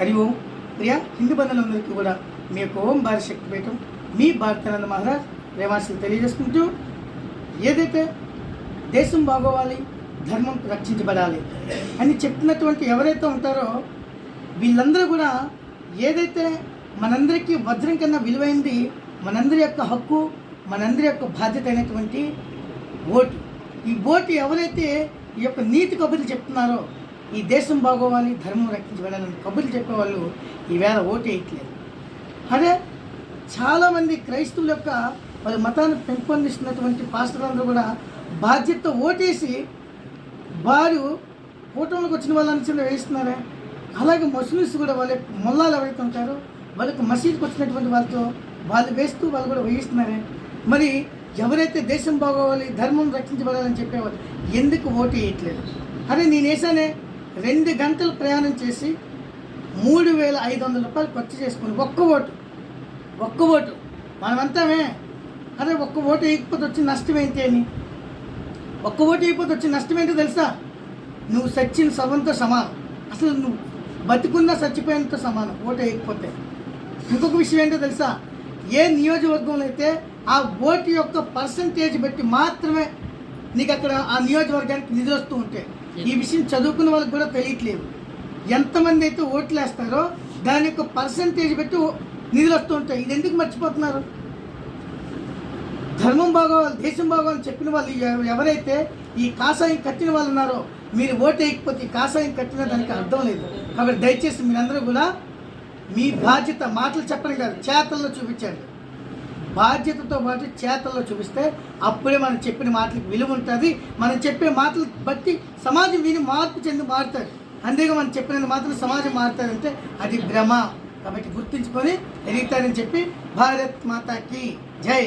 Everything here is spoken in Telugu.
హరి ఓం. ప్రియ హిందూ బంధువులందరికీ కూడా మీ యొక్క ఓం భారీ శక్తి పీఠం మీ భారతానంద మహారాజ్ ప్రేమాశలు తెలియజేసుకుంటూ, ఏదైతే దేశం బాగోవాలి, ధర్మం రక్షించబడాలి అని చెప్తున్నటువంటి ఎవరైతే ఉంటారో వీళ్ళందరూ కూడా ఏదైతే మనందరికీ వజ్రం కన్నా విలువైంది, మనందరి యొక్క హక్కు, మనందరి యొక్క బాధ్యత అయినటువంటి ఓటు. ఈ ఓటు ఎవరైతే ఈ యొక్క నీతి కబుర్లు చెప్తున్నారో, ఈ దేశం బాగోవాలి, ధర్మం రక్షించబడాలని కబుర్లు చెప్పేవాళ్ళు ఈవేళ ఓటు వేయట్లేదు. అదే చాలామంది క్రైస్తవుల యొక్క వాళ్ళ మతాన్ని పెంపొందిస్తున్నటువంటి పాస్టర్లందరూ కూడా బాధ్యత ఓటేసి వారు కూటమిలోకి వచ్చిన వాళ్ళని చిన్న వేయిస్తున్నారే. అలాగే ముస్లిమ్స్ కూడా వాళ్ళ మొల్లాలు ఎవరైతే ఉంటారో వాళ్ళకి మసీద్కి వచ్చినటువంటి వాళ్ళతో వాళ్ళు వేస్తూ వాళ్ళు కూడా వేయిస్తున్నారే. మరి ఎవరైతే దేశం బాగోవాలి, ధర్మం రక్షించబడాలని చెప్పేవాళ్ళు ఎందుకు ఓటు వేయట్లేదు? అరే నేను వేసానే 2 గంటలు ప్రయాణం చేసి 3,500 రూపాయలు ఖర్చు చేసుకుని ఒక్క ఓటు మనమంతామే. అరే ఒక్క ఓటు వేయకపోతే వచ్చిన నష్టం ఏంటి అని, ఒక్క ఓటు వేయకపోతే వచ్చిన నష్టం ఏంటో తెలుసా? నువ్వు సచ్చిన శవంతో సమానం, అసలు నువ్వు బతికున్నా చచ్చిపోయినంత సమానం ఓటు వేయకపోతే. ఇంకొక విషయం ఏంటో తెలుసా? ఏ నియోజకవర్గంలో అయితే ఆ ఓటు యొక్క పర్సంటేజ్ బట్టి మాత్రమే నీకు అక్కడ ఆ నియోజకవర్గానికి నిధులు వస్తూ ఉంటాయి. ఈ విషయం చదువుకున్న వాళ్ళకి కూడా తెలియట్లేదు. ఎంతమంది అయితే ఓట్లు వేస్తారో దాని యొక్క పర్సంటేజ్ బట్టి నిధులు వస్తూ ఉంటాయి. ఇది ఎందుకు మర్చిపోతున్నారు? ధర్మం బాగోవాలి, దేశం బాగోవాలని చెప్పిన వాళ్ళు ఎవరైతే ఈ కాషాయం కట్టిన వాళ్ళు ఉన్నారో, మీరు ఓటు వేయకపోతే ఈ కాషాయం కట్టిన దానికి అర్థం లేదు. కాబట్టి దయచేసి మీరందరూ కూడా మీ బాధ్యత మాటలు చెప్పడం కాదు, చేతల్లో చూపించండి. బాధ్యతతో పాటు చేతల్లో చూపిస్తే అప్పుడే మనం చెప్పిన మాటలకు విలువ ఉంటుంది. మనం చెప్పే మాటలు బట్టి సమాజం విని మార్పు చెంది మారుతుంది. అంతేగా మనం చెప్పినంత మాత్రం సమాజం మారుతుందంటే అది భ్రమ. కాబట్టి గుర్తుంచుకొని ఎదుగుతారని చెప్పి భారత్ మాతాకి జై.